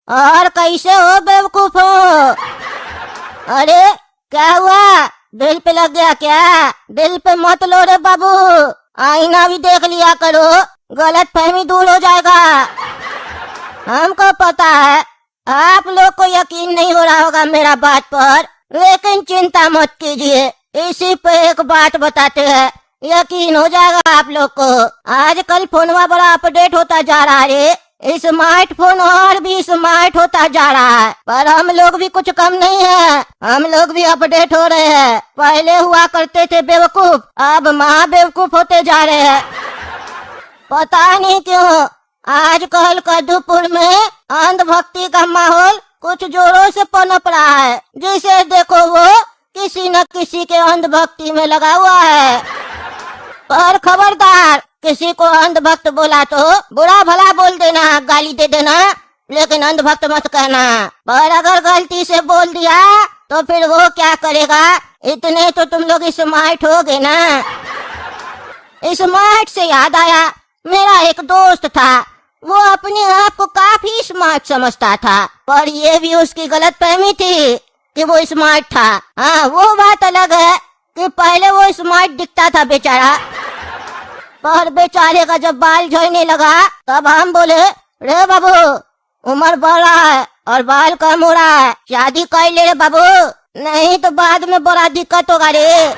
और कैसे हो बेवकूफ हो? अरे क्या हुआ, दिल पे लग गया क्या? दिल पे मत लो रे बाबू, आईना भी देख लिया करो, गलत फहमी दूर हो जाएगा। हमको पता है आप लोग को यकीन नहीं हो रहा होगा मेरा बात पर, लेकिन चिंता मत कीजिए, इसी पे एक बात बताते हैं, यकीन हो जाएगा आप लोग को। आजकल फोनवा बड़ा अपडेट होता जा रहा है, स्मार्टफोन और भी स्मार्ट होता जा रहा है, पर हम लोग भी कुछ कम नहीं है, हम लोग भी अपडेट हो रहे हैं। पहले हुआ करते थे बेवकूफ, अब महा बेवकूफ होते जा रहे हैं। पता नहीं क्यों आजकल कद्दूपुर में अंधभक्ति का माहौल कुछ जोरों से पनप रहा है, जिसे देखो वो किसी न किसी के अंधभक्ति में लगा हुआ है। पर खबरदार, किसी को अंधभक्त बोला तो बुरा भला बोल देना, गाली दे देना, लेकिन अंधभक्त मत कहना। पर अगर गलती से बोल दिया तो फिर वो क्या करेगा, इतने तो तुम लोग स्मार्ट हो गए ना। स्मार्ट से याद आया, मेरा एक दोस्त था, वो अपने आप को काफी स्मार्ट समझता था, पर ये भी उसकी गलतफहमी थी कि वो स्मार्ट था। हाँ, वो बात अलग है कि पहले वो स्मार्ट दिखता था बेचारा, पर बेचारे का जब बाल झड़ने लगा तब हम बोले, रे बाबू उम्र बढ़ रहा है और बाल कम हो रहा है, शादी कर ले रे बाबू, नहीं तो बाद में बड़ा दिक्कत होगा रे।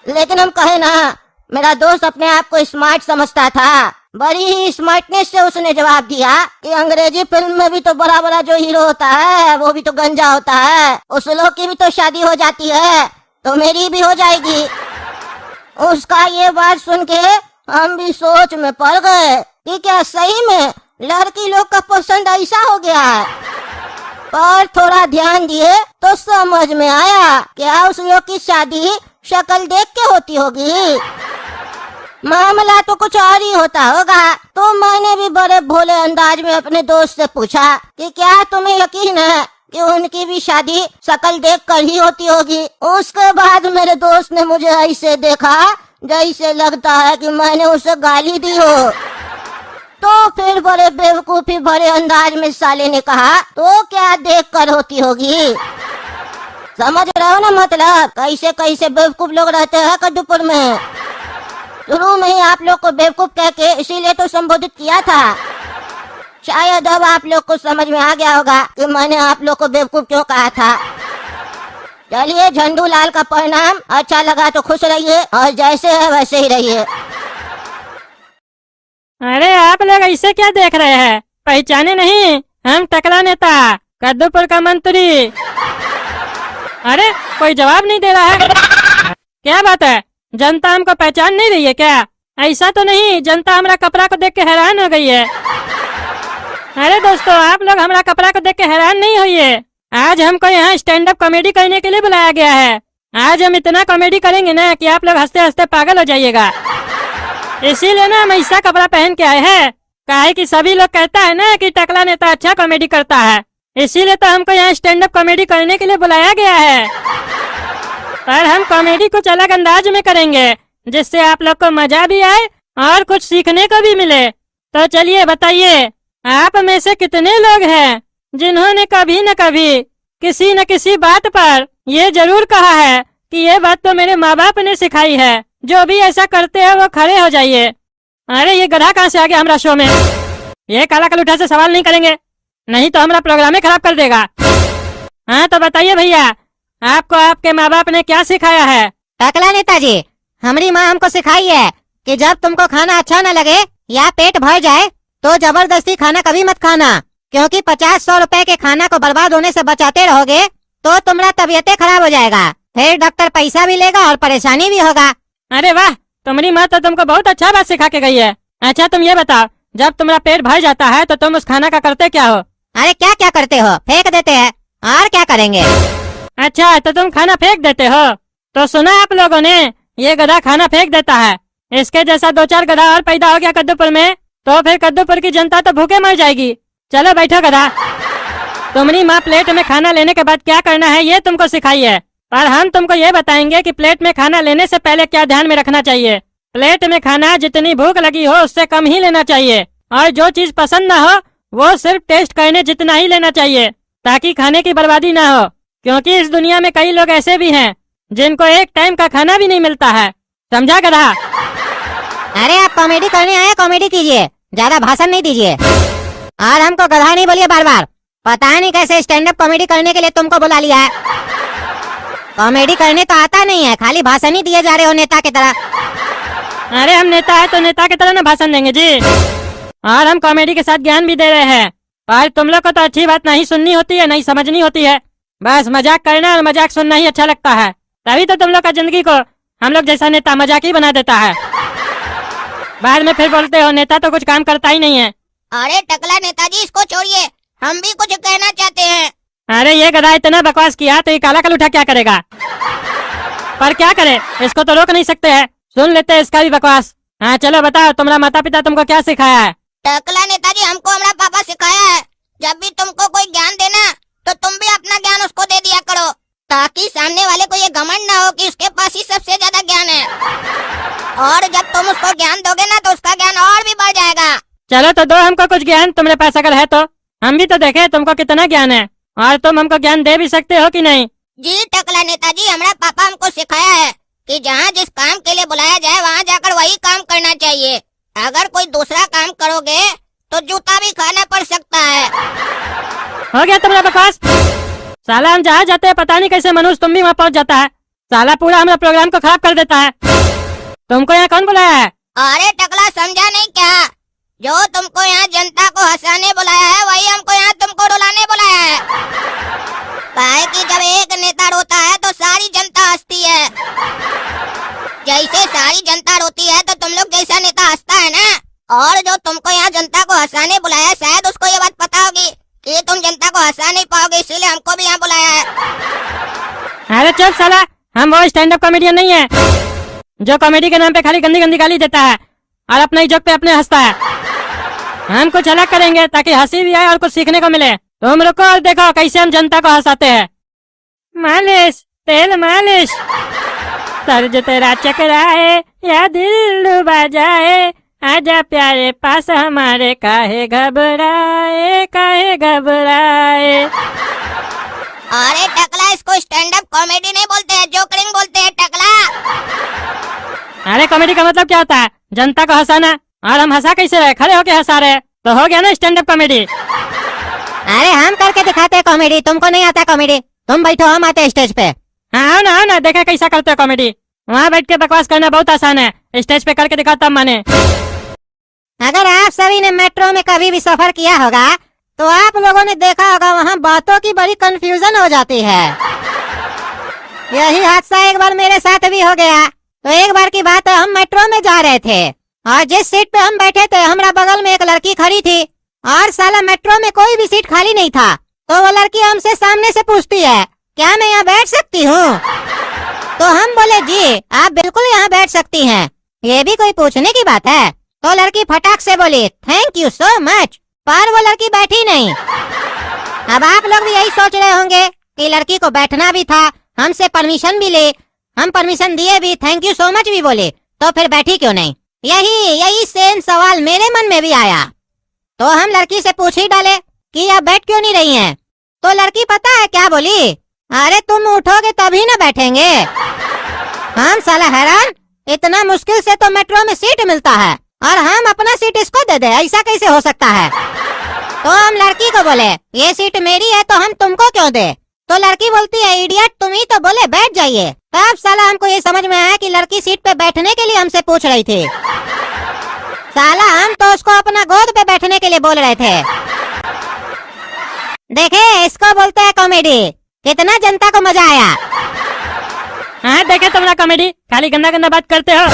लेकिन हम कहे ना, मेरा दोस्त अपने आप को स्मार्ट समझता था, बड़ी ही स्मार्टनेस से उसने जवाब दिया कि अंग्रेजी फिल्म में भी तो बड़ा बड़ा जो हीरो होता है वो भी तो गंजा होता है, उस लोग की भी तो शादी हो जाती है, तो मेरी भी हो जाएगी। उसका ये बात सुन के हम भी सोच में पड़ गए कि क्या सही में लड़की लोग का पसंद ऐसा हो गया है। पर थोड़ा ध्यान दिए तो समझ में आया, क्या उस लोग की शादी शक्ल देख के होती होगी, मामला तो कुछ और ही होता होगा। तो मैंने भी बड़े भोले अंदाज में अपने दोस्त से पूछा कि क्या तुम्हें यकीन है कि उनकी भी शादी शक्ल देख कर ही होती होगी। उसके बाद मेरे दोस्त ने मुझे ऐसे देखा जैसे लगता है कि मैंने उसे गाली दी हो। तो फिर बड़े बेवकूफी भरे अंदाज में साले ने कहा, तो क्या देख कर होती होगी। समझ रहे हो ना, मतलब कैसे कैसे बेवकूफ लोग रहते हैं कद्दूपुर में। शुरू में ही आप लोग को बेवकूफ कह के इसीलिए तो संबोधित किया था, शायद अब आप लोग को समझ में आ गया होगा कि मैंने आप लोग को बेवकूफ क्यों कहा था। चलिए, झंडू लाल का परिणाम अच्छा लगा तो खुश रहिए और जैसे है वैसे ही रहिए। अरे आप लोग ऐसे क्या देख रहे हैं, पहचाने नहीं? हम टकला नेता कद्दूपुर का मंत्री। अरे कोई जवाब नहीं दे रहा है, क्या बात है? जनता हमको पहचान नहीं रही है क्या? ऐसा तो नहीं, जनता हमारा कपड़ा को देख के हैरान हो गई है। अरे दोस्तों, आप लोग हमारा कपड़ा को देख के हैरान नहीं होइए, आज हमको यहाँ स्टैंड अप कॉमेडी करने के लिए बुलाया गया है। आज हम इतना कॉमेडी करेंगे ना कि आप लोग हंसते हंसते पागल हो जाइएगा। इसीलिए ना हम ऐसा कपड़ा पहन के आए हैं, काहे कि सभी लोग कहता है ना कि टकला नेता अच्छा कॉमेडी करता है, इसीलिए तो हमको यहाँ स्टैंड अप कॉमेडी करने के लिए बुलाया गया है। पर हम कॉमेडी कुछ अलग अंदाज में करेंगे, जिससे आप लोग को मजा भी आए और कुछ सीखने को भी मिले। तो चलिए बताइए, आप में से कितने लोग हैं जिन्होंने कभी न कभी किसी न किसी बात पर ये जरूर कहा है कि ये बात तो मेरे माँ बाप ने सिखाई है, जो भी ऐसा करते हैं वो खड़े हो जाइए। अरे ये गधा कहाँ से आ गया हमारा शो में? ये काला कलूठा से सवाल नहीं करेंगे, नहीं तो हमारा प्रोग्राम ही खराब कर देगा। हाँ तो बताइए भैया, आपको आपके माँ बाप ने क्या सिखाया है? टकला नेताजी, हमारी माँ हमको सिखाई है कि जब तुमको खाना अच्छा न लगे या पेट भर जाए तो जबरदस्ती खाना कभी मत खाना, क्योंकि 50-100 रुपए के खाना को बर्बाद होने से बचाते रहोगे तो तुम्हारा तबीयत खराब हो जाएगा, फिर डॉक्टर पैसा भी लेगा और परेशानी भी होगा। अरे वाह, तुम्हारी माँ तो तुमको बहुत अच्छा बात सिखा के गई है। अच्छा तुम ये बताओ, जब तुम्हारा पेट भर जाता है तो तुम उस खाना का करते क्या हो? अरे क्या क्या करते हो, फेंक देते हैं, और क्या करेंगे। अच्छा तो तुम खाना फेंक देते हो? तो सुना आप लोगों ने, ये गधा खाना फेंक देता है, इसके जैसा 2-4 गधा और पैदा हो गया कद्दूपुर में तो फिर कद्दूपुर की जनता तो भूखे मर जाएगी। चलो बैठो गधा, तुम्हारी माँ प्लेट में खाना लेने के बाद क्या करना है ये तुमको सिखाई है, पर हम तुमको ये बताएंगे कि प्लेट में खाना लेने से पहले क्या ध्यान में रखना चाहिए। प्लेट में खाना जितनी भूख लगी हो उससे कम ही लेना चाहिए, और जो चीज पसंद न हो वो सिर्फ टेस्ट करने जितना ही लेना चाहिए ताकि खाने की बर्बादी ना हो, क्योंकि इस दुनिया में कई लोग ऐसे भी हैं जिनको एक टाइम का खाना भी नहीं मिलता है। समझा गधा? अरे आप कॉमेडी करने आए, कॉमेडी कीजिए, ज्यादा भाषण नहीं दीजिए। और हमको गधा नहीं बोलिए बार बार। पता नहीं कैसे स्टैंड अप कॉमेडी करने के लिए तुमको बुला लिया है। कॉमेडी करने तो आता नहीं है, खाली भाषण ही दिए जा रहे हो नेता की तरह। अरे हम नेता है तो नेता की तरह ना भाषण देंगे जी। और हम कॉमेडी के साथ ज्ञान भी दे रहे हैं। और तुम लोग को तो अच्छी बात नहीं सुननी होती है, नहीं समझनी होती है। बस मजाक करना और मजाक सुनना ही अच्छा लगता है। तभी तो तुम लोग का जिंदगी को हम लोग जैसा नेता मजाक ही बना देता है। बाद में फिर बोलते हो नेता तो कुछ काम करता ही नहीं है। अरे टकला नेताजी, इसको छोड़िए, हम भी कुछ कहना चाहते हैं। अरे ये गधा इतना बकवास किया तो ये काला कलूठा क्या करेगा? पर क्या करे, इसको तो रोक नहीं सकते हैं। सुन लेते हैं इसका भी बकवास। हाँ चलो बताओ, तुम्हारा माता पिता तुमको क्या सिखाया है? टकला नेताजी, हमको हमारा पापा सिखाया है, जब भी तुमको कोई ज्ञान देना तो तुम भी अपना ज्ञान उसको दे दिया करो, ताकि सामने वाले को ये घमंड ना हो कि उसके पास ही सबसे ज्यादा ज्ञान है। और जब तुम उसको ज्ञान दोगे ना तो उसका ज्ञान और भी बढ़ जाएगा। चलो तो दो हमको कुछ ज्ञान, तुम्हारे पास अगर है तो हम भी तो देखे तुमको कितना ज्ञान है, और तुम हमको ज्ञान दे भी सकते हो कि नहीं? जी टकला नेताजी, हमारा पापा हमको सिखाया है कि जहाँ जिस काम के लिए बुलाया जाए वहाँ जाकर वही काम करना चाहिए। अगर कोई दूसरा काम करोगे तो जूता भी खाना पड़ सकता है। हो गया तुम्हारा बकवास। साला हम जहाँ जाते हैं पता नहीं कैसे मनुष्य तुम भी वहाँ पहुँच जाता है। साला पूरा हमारा प्रोग्राम को खराब कर देता है। तुमको यहाँ कौन बुलाया है? अरे टकला, समझा नहीं क्या? जो तुमको यहाँ जनता को हंसाने बुलाया है वही हमको यहाँ तुमको रुलाने बुलाया है। काहे कि जब एक नेता रोता है तो सारी जनता हंसती है। जैसे सारी जनता रोती है तो तुम लोग जैसा नेता हंसता है ना। और जो तुमको यहाँ जनता को हंसाने बुलाया, शायद उसको ये बात पता होगी कि तुम जनता को हंसा नहीं पाओगे, इसीलिए हमको भी यहाँ बुलाया है। अरे चुप साला, हम वो स्टैंड अप कॉमेडियन नहीं है जो कॉमेडी के नाम पे खाली गंदी गंदी गाली देता है और अपने ही जोक पे अपने हंसता है। हम कुछ अलग करेंगे ताकि हंसी भी आए और कुछ सीखने को मिले। तुम रुको और देखो कैसे हम जनता को हंसाते हैं। मालिश, तेल मालिश, सर जो तेरा चकराए या दिल डूबा जाए, आजा प्यारे पास हमारे, काहे घबराए काहे घबराए। अरे टकला, इसको स्टैंड अप कॉमेडी नहीं बोलते हैं, जोकरिंग बोलते हैं टकला। अरे कॉमेडी का मतलब क्या होता है? जनता को हंसाना। और हम हंसा कैसे रहे? खड़े होके हंसा रहे, तो हो गया ना स्टैंड अप कॉमेडी। अरे हम करके दिखाते हैं कॉमेडी, तुमको नहीं आता कॉमेडी। तुम बैठो, हम आते हैं स्टेज पे। हाँ आओ ना देखा कैसा करते हो कॉमेडी। वहाँ बैठ के बकवास करना बहुत आसान है, स्टेज पे करके दिखाओ तब माने। अगर आप सभी ने मेट्रो में कभी भी सफर किया होगा तो आप लोगों ने देखा होगा वहाँ बातों की बड़ी कंफ्यूजन हो जाती है। यही हादसा एक बार मेरे साथ भी हो गया। तो एक बार की बात है, हम मेट्रो में जा रहे थे और जिस सीट पे हम बैठे थे हमारा बगल में एक लड़की खड़ी थी और साला मेट्रो में कोई भी सीट खाली नहीं था। तो वो लड़की हमसे सामने से पूछती है, क्या मैं यहाँ बैठ सकती हूँ? तो हम बोले जी आप बिल्कुल यहाँ बैठ सकती हैं, ये भी कोई पूछने की बात है? तो लड़की फटाक से बोली थैंक यू सो मच, पर वो लड़की बैठी नहीं। अब आप लोग भी यही सोच रहे होंगे कि लड़की को बैठना भी था, हमसे परमिशन भी ले, हम परमिशन दिए भी, थैंक यू सो मच भी बोले, तो फिर बैठी क्यों नहीं? यही सेम सवाल मेरे मन में भी आया। तो हम लड़की से पूछ ही डाले कि आप बैठ क्यों नहीं रही हैं? तो लड़की पता है क्या बोली? अरे तुम उठोगे तभी ना बैठेंगे। हम साला हैरान, इतना मुश्किल से तो मेट्रो में सीट मिलता है और हम अपना सीट इसको दे दे, ऐसा कैसे हो सकता है? तो हम लड़की को बोले ये सीट मेरी है तो हम तुमको क्यों दे? तो लड़की बोलती है इडियट, तुम ही तो बोले बैठ जाइए। तब साला हमको ये समझ में आया कि लड़की सीट पे बैठने के लिए हमसे पूछ रही थी। साला हम तो उसको अपना गोद पे बैठने के लिए बोल रहे थे। देखे, इसको बोलते हैं कॉमेडी। कितना जनता को मजा आया। हाँ देखे तुम्हारा कॉमेडी, खाली गंदा गंदा बात करते हो।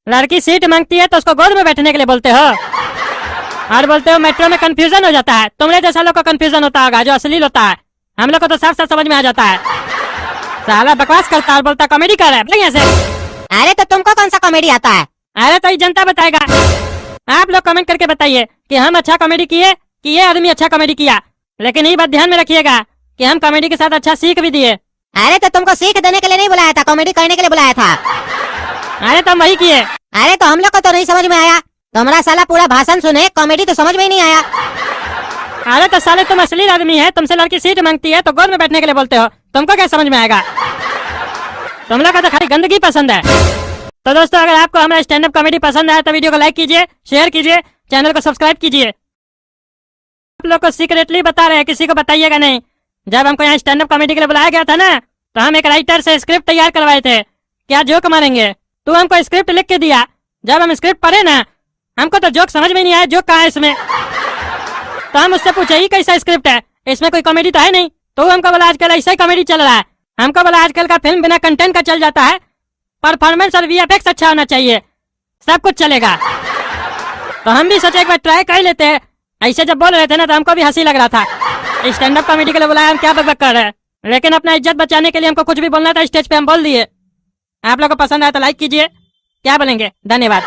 लड़की सीट मांगती है तो उसको गोद में बैठने के लिए बोलते हो और बोलते हो मेट्रो में कंफ्यूजन हो जाता है। तुम्हारे जैसा लोग को कंफ्यूजन होता होगा जो अश्लील होता है, हम लोग को तो साफ साफ समझ में आ जाता है। साला बकवास करता है और बोलता कॉमेडी कर रहा है यहाँ से। अरे तो तुमको कौन सा कॉमेडी आता है? अरे तो ये जनता बताएगा। आप लोग कमेंट करके बताइए कि हम अच्छा कॉमेडी किए कि ये आदमी अच्छा कॉमेडी किया। लेकिन ये बात ध्यान में रखिएगा कि हम कॉमेडी के साथ अच्छा सीख भी दिए। अरे तो तुमको सीख देने के लिए नहीं बुलाया था, कॉमेडी करने के लिए बुलाया था। अरे तुम वही किए। अरे तो हम लोग को तो नहीं समझ में आया। तुम्हारा साला पूरा भाषण सुने, कॉमेडी तो समझ में ही नहीं आया। अरे तो साले तुम असली आदमी है, तुमसे लड़की सीट मांगती है तो गोद में बैठने के लिए बोलते हो, तुमको क्या समझ में आएगा? तुम लोग को तो खाली गंदगी पसंद है। तो दोस्तों अगर आपको हमारा स्टैंड अप कॉमेडी पसंद आया तो वीडियो को लाइक कीजिए, शेयर कीजिए, चैनल को सब्सक्राइब कीजिए। आप लोग को सीक्रेटली बता रहे हैं, किसी को बताइएगा नहीं। जब हमको यहाँ स्टैंड अप कॉमेडी के लिए बुलाया गया था ना, तो हम एक राइटर से स्क्रिप्ट तैयार करवाए थे, क्या जोक मारेंगे। तू हमको स्क्रिप्ट लिख के दिया, जब हम स्क्रिप्ट पढ़े ना, हमको तो जोक समझ में नहीं आया, जोक कहाँ है इसमें। तो हम उससे पूछे ये कैसा स्क्रिप्ट है, इसमें कोई कॉमेडी तो है नहीं। तो हमको बोला आजकल ऐसा ही कॉमेडी चल रहा है। हमको बोला आजकल का फिल्म बिना कंटेंट का चल जाता है, परफॉर्मेंस और वीएफएक्स अच्छा होना चाहिए, सब कुछ चलेगा। तो हम भी सोचे एक बार ट्राई कर लेते हैं। ऐसे जब बोल रहे थे ना तो हमको भी हंसी लग रहा था। स्टैंड अप कॉमेडी के लिए बुलाया, हम क्या बकबक कर रहे हैं, लेकिन अपना इज्जत बचाने के लिए हमको कुछ भी बोलना था स्टेज पे, हम बोल दिए। आप लोगों को पसंद आया तो लाइक कीजिए, क्या बोलेंगे, धन्यवाद।